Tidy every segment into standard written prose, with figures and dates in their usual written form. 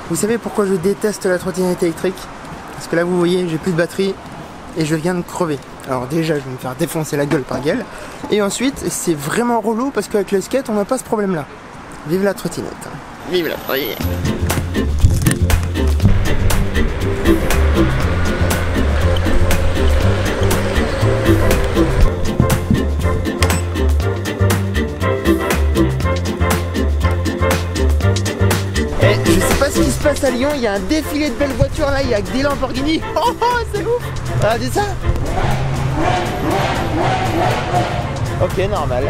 Vous savez pourquoi je déteste la trottinette électrique? Parce que là vous voyez, j'ai plus de batterie et je viens de crever. Alors déjà je vais me faire défoncer la gueule par Gaël. Et ensuite c'est vraiment relou parce qu'avec le skate on n'a pas ce problème là. Vive la trottinette. Vive la trottinette. À Lyon, il y a un défilé de belles voitures là, il y a que des Lamborghini. Oh, c'est ouf. Regardez ça. Ok, normal.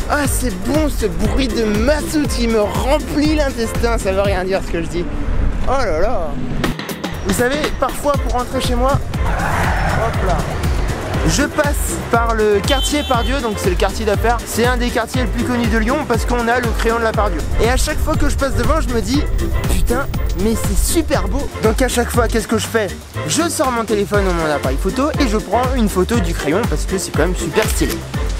Ah, c'est bon ce bruit de mazout qui me remplit l'intestin, ça veut rien dire ce que je dis. Oh là là. Vous savez, parfois pour rentrer chez moi, hop là, je passe par le quartier Pardieu, donc c'est le quartier d'affaires. C'est un des quartiers les plus connus de Lyon parce qu'on a le crayon de la Pardieu. Et à chaque fois que je passe devant, je me dis putain, mais c'est super beau. Donc à chaque fois, qu'est-ce que je fais? Je sors mon téléphone ou mon appareil photo et je prends une photo du crayon parce que c'est quand même super stylé.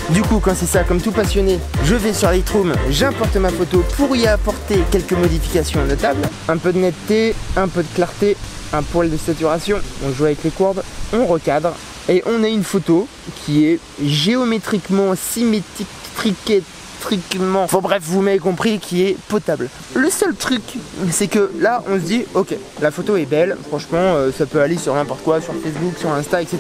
Du coup, quand c'est ça, comme tout passionné, je vais sur Lightroom, j'importe ma photo pour y apporter quelques modifications notables. Un peu de netteté, un peu de clarté, un poil de saturation, on joue avec les courbes, on recadre et on a une photo qui est géométriquement, symétriquement, enfin bref, vous m'avez compris, qui est potable. Le seul truc, c'est que là, on se dit, ok, la photo est belle, franchement, ça peut aller sur n'importe quoi, sur Facebook, sur Insta, etc.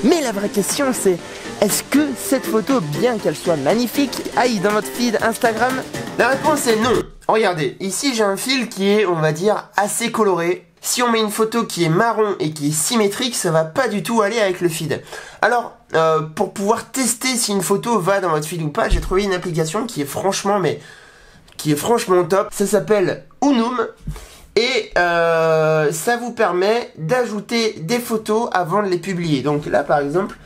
Mais la vraie question, c'est, est-ce que cette photo, bien qu'elle soit magnifique, aille dans votre feed Instagram? La réponse est non. Regardez, ici j'ai un fil qui est, on va dire, assez coloré. Si on met une photo qui est marron et qui est symétrique, ça va pas du tout aller avec le feed. Alors, pour pouvoir tester si une photo va dans votre feed ou pas, j'ai trouvé une application qui est franchement, top. Ça s'appelle Unum et ça vous permet d'ajouter des photos avant de les publier. Donc là, par exemple,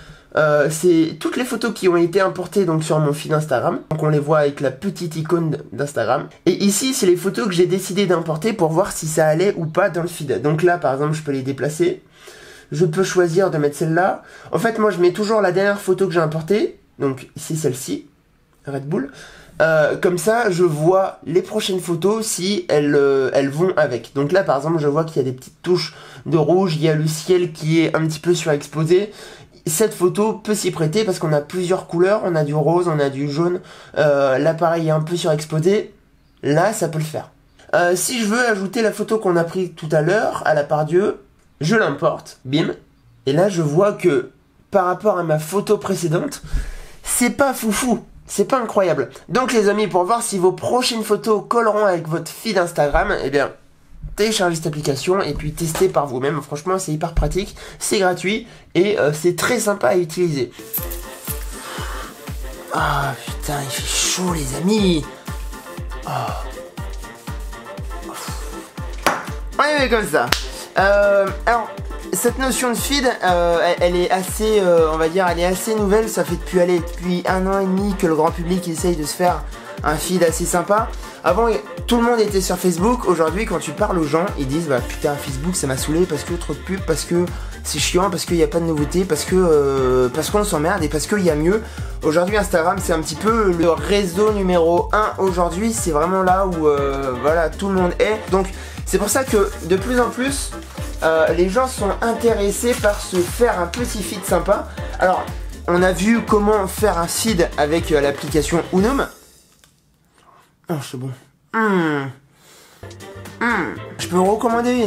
c'est toutes les photos qui ont été importées donc sur mon feed Instagram. Donc on les voit avec la petite icône d'Instagram. Et ici c'est les photos que j'ai décidé d'importer pour voir si ça allait ou pas dans le feed. Donc là par exemple je peux les déplacer. Je peux choisir de mettre celle-là. En fait moi je mets toujours la dernière photo que j'ai importée. Donc ici celle-ci, Red Bull. Comme ça je vois les prochaines photos si elles vont avec. Donc là par exemple je vois qu'il y a des petites touches de rouge. Il y a le ciel qui est un petit peu surexposé. Cette photo peut s'y prêter parce qu'on a plusieurs couleurs, on a du rose, on a du jaune, l'appareil est un peu surexposé, là ça peut le faire. Si je veux ajouter la photo qu'on a prise tout à l'heure à la Pardieu, je l'importe, bim, et là je vois que par rapport à ma photo précédente, c'est pas foufou, c'est pas incroyable. Donc les amis, pour voir si vos prochaines photos colleront avec votre feed Instagram, eh bien, téléchargez cette application et puis testez par vous-même. Franchement c'est hyper pratique, c'est gratuit et c'est très sympa à utiliser. Ah putain il fait chaud les amis. Oh. Ouais mais comme ça. Alors cette notion de feed elle est assez on va dire elle est assez nouvelle. Ça fait depuis 1 an et demi que le grand public essaye de se faire un feed assez sympa. Avant tout le monde était sur Facebook. Aujourd'hui quand tu parles aux gens ils disent bah putain Facebook ça m'a saoulé parce que trop de pubs, parce que c'est chiant, parce qu'il n'y a pas de nouveautés, parce qu'on s'emmerde et parce qu'il y a mieux. Aujourd'hui Instagram c'est un petit peu le réseau numéro 1 aujourd'hui, c'est vraiment là où voilà tout le monde est. Donc c'est pour ça que de plus en plus les gens sont intéressés par se faire un petit feed sympa. Alors on a vu comment faire un feed avec l'application Unum. Oh, c'est bon. Je peux vous recommander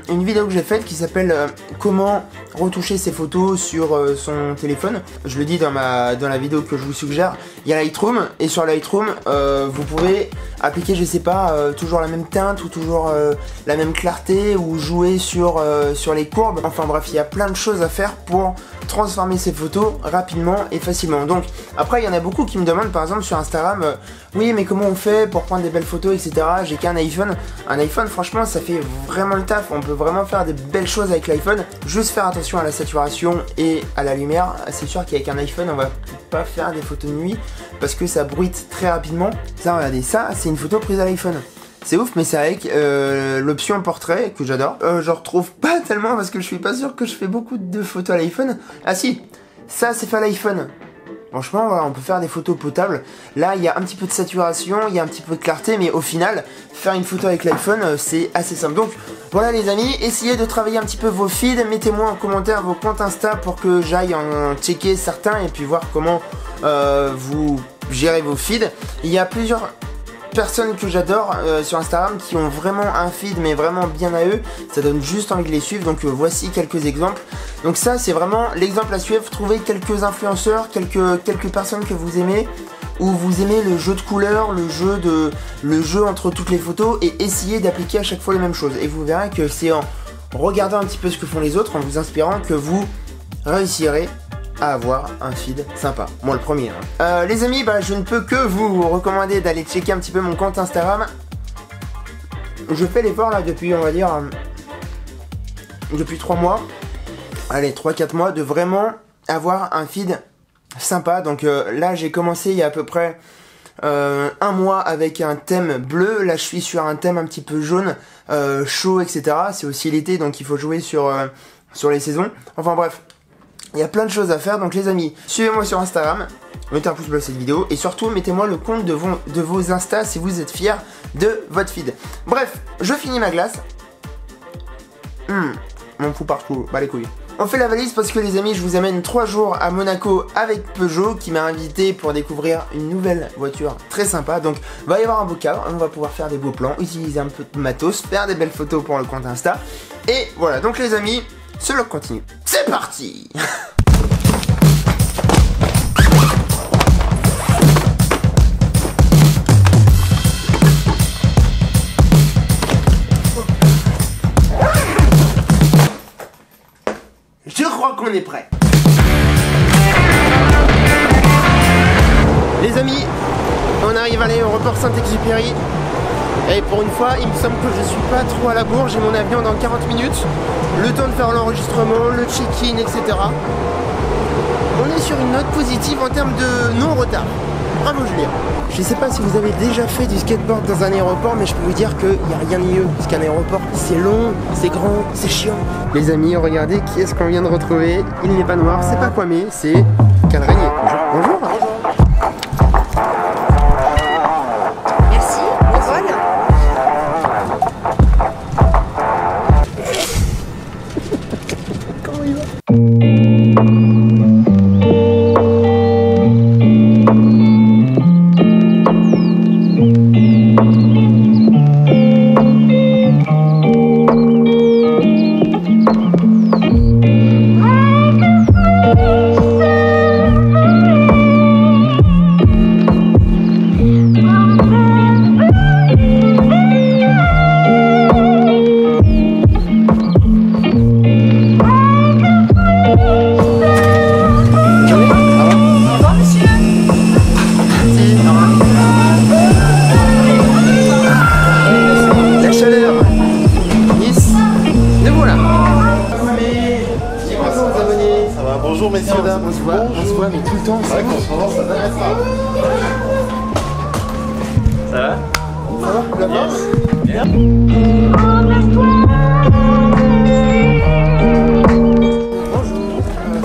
une vidéo que j'ai faite qui s'appelle comment retoucher ses photos sur son téléphone. Je le dis dans la vidéo que je vous suggère. Il y a Lightroom et sur Lightroom vous pouvez appliquer je sais pas toujours la même teinte ou toujours la même clarté ou jouer sur les courbes. Enfin bref il y a plein de choses à faire pour transformer ces photos rapidement et facilement. Donc après il y en a beaucoup qui me demandent par exemple sur Instagram oui mais comment on fait pour prendre des belles photos etc. J'ai qu'un iPhone. Un iPhone franchement ça fait vraiment le taf, on peut vraiment faire des belles choses avec l'iPhone. Juste faire attention à la saturation et à la lumière. C'est sûr qu'avec un iPhone on va pas faire des photos de nuit parce que ça bruite très rapidement. Ça regardez, ça c'est une photo prise à l'iPhone. C'est ouf, mais c'est avec l'option portrait que j'adore. Je retrouve pas tellement parce que je suis pas sûr que je fais beaucoup de photos à l'iPhone. Ah si, ça c'est fait à l'iPhone. Franchement, voilà, on peut faire des photos potables. Là, il y a un petit peu de saturation, il y a un petit peu de clarté, mais au final, faire une photo avec l'iPhone, c'est assez simple. Donc, voilà les amis, essayez de travailler un petit peu vos feeds. Mettez-moi en commentaire vos comptes Insta pour que j'aille en checker certains et puis voir comment vous gérez vos feeds. Il y a plusieurs personnes que j'adore sur Instagram qui ont vraiment un feed mais vraiment bien à eux, ça donne juste envie de les suivre, donc voici quelques exemples. Donc ça c'est vraiment l'exemple à suivre, trouvez quelques influenceurs, quelques personnes que vous aimez, ou vous aimez le jeu de couleurs, le jeu entre toutes les photos, et essayez d'appliquer à chaque fois les mêmes choses, et vous verrez que c'est en regardant un petit peu ce que font les autres, en vous inspirant, que vous réussirez à avoir un feed sympa. Moi le premier. Les amis, bah, je ne peux que vous recommander d'aller checker un petit peu mon compte Instagram. Je fais l'effort là depuis, on va dire, depuis 3 mois. Allez, 3-4 mois de vraiment avoir un feed sympa. Donc là j'ai commencé il y a à peu près 1 mois avec un thème bleu. Là je suis sur un thème un petit peu jaune, chaud, etc. C'est aussi l'été donc il faut jouer sur les saisons. Enfin bref. Il y a plein de choses à faire, donc les amis, suivez-moi sur Instagram, mettez un pouce bleu à cette vidéo, et surtout mettez-moi le compte de vos Insta si vous êtes fiers de votre feed. Bref, je finis ma glace. M'en fous partout, bah les couilles. On fait la valise parce que les amis, je vous amène 3 jours à Monaco avec Peugeot qui m'a invité pour découvrir une nouvelle voiture très sympa. Donc va y avoir un beau cadre, on va pouvoir faire des beaux plans, utiliser un peu de matos, faire des belles photos pour le compte Insta. Et voilà, donc les amis, ce vlog continue. C'est parti. Je crois qu'on est prêt. Les amis, on arrive à l'aéroport Saint-Exupéry. Et pour une fois, il me semble que je suis pas trop à la bourre. J'ai mon avion dans 40 minutes. Le temps de faire l'enregistrement, le check-in, etc. On est sur une note positive en termes de non-retard. Bravo Julien. Je sais pas si vous avez déjà fait du skateboard dans un aéroport, mais je peux vous dire qu'il n'y a rien de mieux. Parce qu'un aéroport, c'est long, c'est grand, c'est chiant. Les amis, regardez qui est-ce qu'on vient de retrouver. Il n'est pas noir, c'est pas Kwame, c'est Calrégnier. Bonjour. Bonjour. Merci, bon vol. Comment il va? Bonjour messieurs, dames. On se voit, mais tout le temps. C'est vrai qu'en ce moment ça n'arrête pas. Ça va? Ça va? La force? Bien. Bonjour.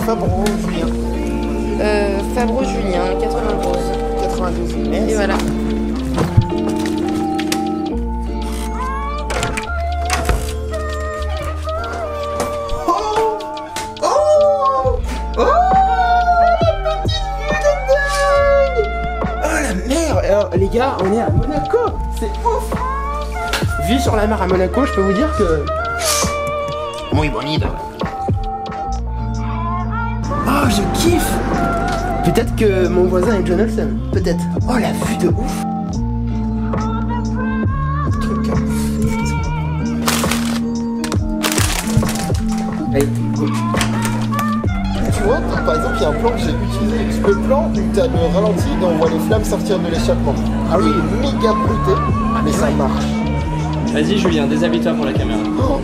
Fabro Julien. Fabro Julien, 92. 92. Merci. Et voilà. Les gars, on est à Monaco, c'est ouf. Vue sur la mer à Monaco, je peux vous dire que... Muy bonito. Oh, je kiffe. Peut-être que mon voisin est John Olsen, peut-être. Oh, la vue de ouf. Truc à Allez, go. Tu vois, par exemple, il y a un plan que j'ai utilisé. Le plan où tu as le ralenti et on voit les flammes sortir de l'échappement. Ah oui, méga bruté, mais ça marche. Vas-y Julien, déshabille-toi pour la caméra. Oh.